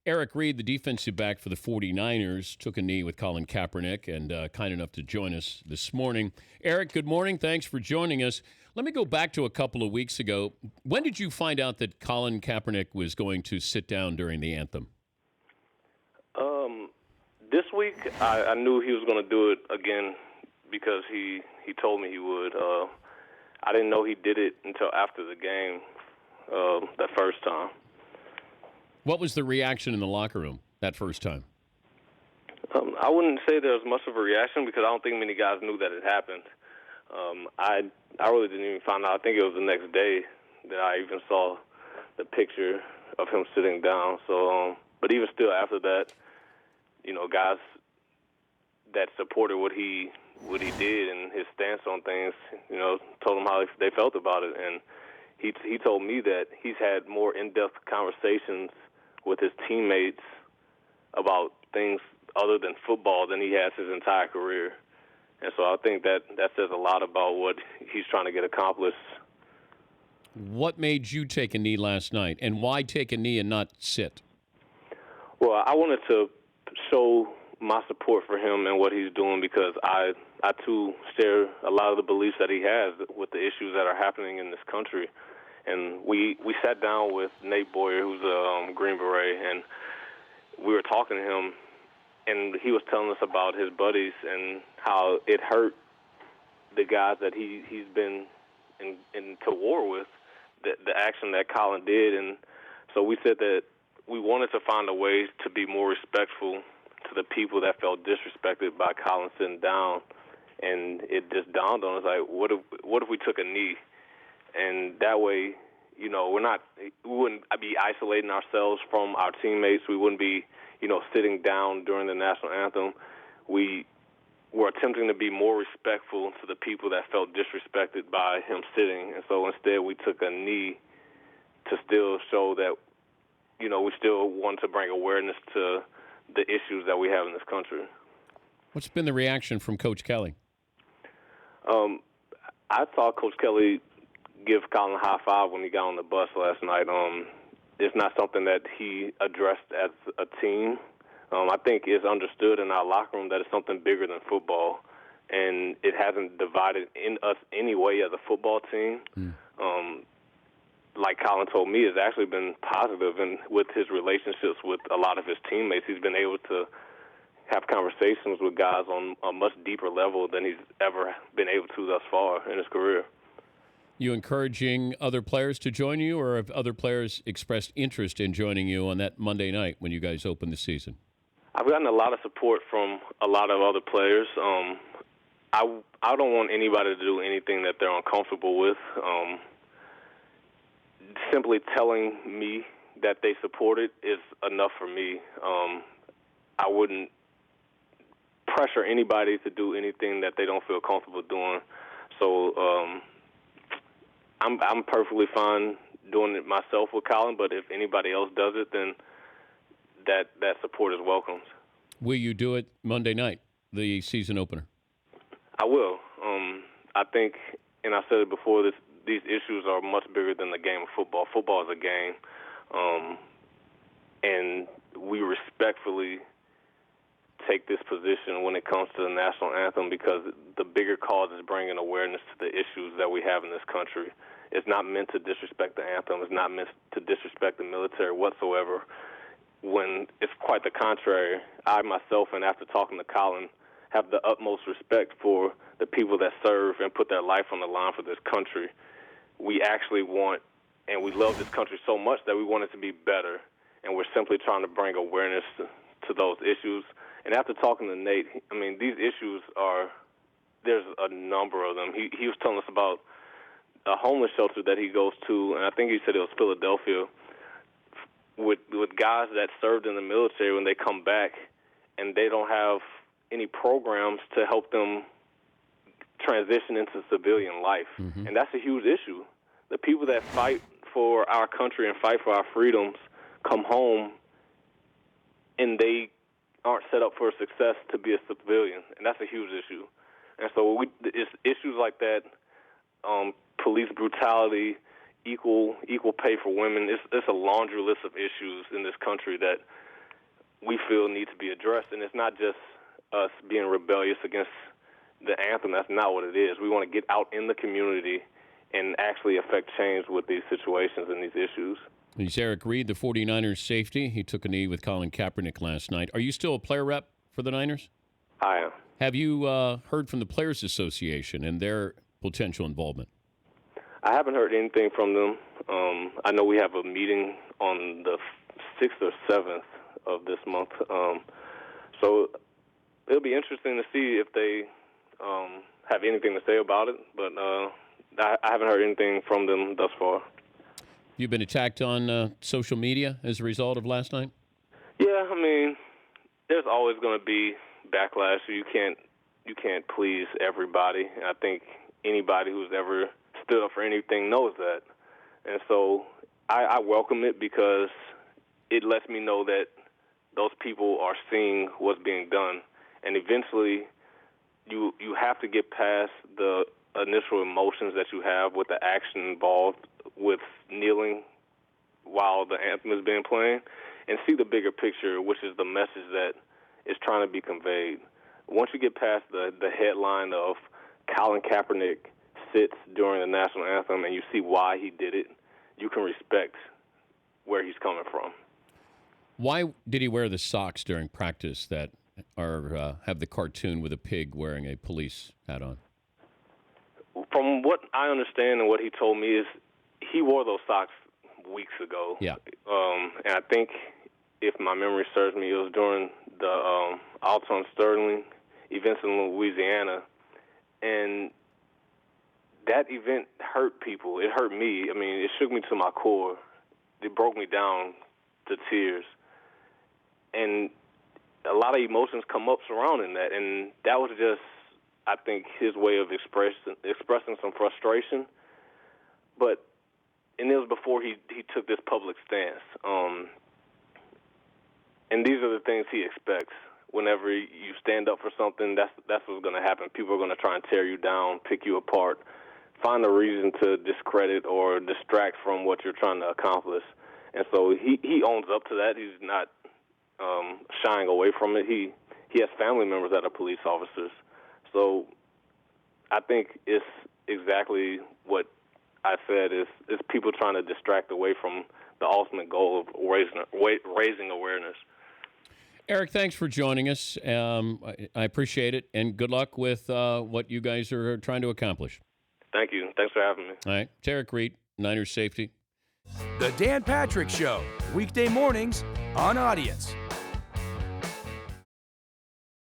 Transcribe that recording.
Eric Reid, the defensive back for the 49ers, took a knee with Colin Kaepernick and kind enough to join us this morning. Eric, good morning. Thanks for joining us. Let me go back to a couple of weeks ago. When did you find out that Colin Kaepernick was going to sit down during the anthem? This week, I knew he was going to do it again because he told me he would. I didn't know he did it until after the game, that first time. What was the reaction in the locker room that first time? I wouldn't say there was much of a reaction because I don't think many guys knew that it happened. I really didn't even find out. I think it was the next day that I even saw the picture of him sitting down. So, but even still after that, guys that supported what he did and his stance on things, told him how they felt about it. And he told me that he's had more in-depth conversations with his teammates about things other than football than he has his entire career. And so I think that says a lot about what he's trying to get accomplished. What made you take a knee last night, and why take a knee and not sit? Well, I wanted to show my support for him and what he's doing because I too share a lot of the beliefs that he has with the issues that are happening in this country. And we sat down with Nate Boyer, who's a Green Beret, and we were talking to him, and he was telling us about his buddies and how it hurt the guys that he's been into war with, the action that Colin did. And so we said that we wanted to find a way to be more respectful to the people that felt disrespected by Colin sitting down. And it just dawned on us, like, what if we took a knee? And that way, we wouldn't be isolating ourselves from our teammates. We wouldn't be, sitting down during the national anthem. We were attempting to be more respectful to the people that felt disrespected by him sitting. And so instead we took a knee to still show that, we still want to bring awareness to the issues that we have in this country. What's been the reaction from Coach Kelly? I saw Coach Kelly give Colin a high five when he got on the bus last night. It's not something that he addressed as a team. I think it's understood in our locker room that it's something bigger than football, and it hasn't divided in us anyway as a football team. Like Colin told me, it's actually been positive, and with his relationships with a lot of his teammates, he's been able to have conversations with guys on a much deeper level than he's ever been able to thus far in his career. You encouraging other players to join you, or have other players expressed interest in joining you on that Monday night when you guys open the season? I've gotten a lot of support from a lot of other players. I don't want anybody to do anything that they're uncomfortable with. Simply telling me that they support it is enough for me. I wouldn't pressure anybody to do anything that they don't feel comfortable doing. So I'm perfectly fine doing it myself with Colin, but if anybody else does it, then that support is welcomed. Will you do it Monday night, the season opener? I will. I think, and I said it before, these issues are much bigger than the game of football. Football is a game, and we respectfully take this position when it comes to the national anthem because the bigger cause is bringing awareness to the issues that we have in this country. It's not meant to disrespect the anthem. It's not meant to disrespect the military whatsoever. When it's quite the contrary, I myself, and after talking to Colin, have the utmost respect for the people that serve and put their life on the line for this country. We actually want, and we love this country so much that we want it to be better, and we're simply trying to bring awareness to those issues. And after talking to Nate, I mean, these issues there's a number of them. He was telling us about a homeless shelter that he goes to, and I think he said it was Philadelphia, with guys that served in the military when they come back and they don't have any programs to help them transition into civilian life. Mm-hmm. And that's a huge issue. The people that fight for our country and fight for our freedoms come home and they aren't set up for success to be a civilian, and that's a huge issue. And so it's issues like that, police brutality, equal pay for women. It's a laundry list of issues in this country that we feel need to be addressed. And it's not just us being rebellious against the anthem. That's not what it is. We want to get out in the community and actually affect change with these situations and these issues. He's Eric Reid, the 49ers safety. He took a knee with Colin Kaepernick last night. Are you still a player rep for the Niners? I am. Have you heard from the Players Association and their potential involvement? I haven't heard anything from them. I know we have a meeting on the 6th or 7th of this month. So it'll be interesting to see if they have anything to say about it. But I haven't heard anything from them thus far. You've been attacked on social media as a result of last night? Yeah, I mean, there's always going to be backlash. You can't please everybody. And I think anybody who's ever stood up for anything knows that. And so I welcome it because it lets me know that those people are seeing what's being done. And eventually you have to get past the initial emotions that you have with the action involved with kneeling while the anthem is being played and see the bigger picture, which is the message that is trying to be conveyed. Once you get past the headline of Colin Kaepernick sits during the national anthem and you see why he did it, you can respect where he's coming from. Why did he wear the socks during practice that have the cartoon with a pig wearing a police hat on? From what I understand and what he told me is he wore those socks weeks ago. Yeah. And I think, if my memory serves me, it was during the Alton Sterling events in Louisiana. And that event hurt people. It hurt me. I mean, it shook me to my core. It broke me down to tears. And a lot of emotions come up surrounding that. And that was just, I think, his way of expressing some frustration. And it was before he took this public stance. And these are the things he expects. Whenever you stand up for something, that's what's going to happen. People are going to try and tear you down, pick you apart, find a reason to discredit or distract from what you're trying to accomplish. And so he owns up to that. He's not shying away from it. He has family members that are police officers. So I think it's exactly what I said is people trying to distract away from the ultimate goal of raising awareness. Eric, thanks for joining us. I appreciate it, and good luck with what you guys are trying to accomplish. Thank you. Thanks for having me. All right. It's Eric Reid, Niners safety. The Dan Patrick Show, weekday mornings on Audience.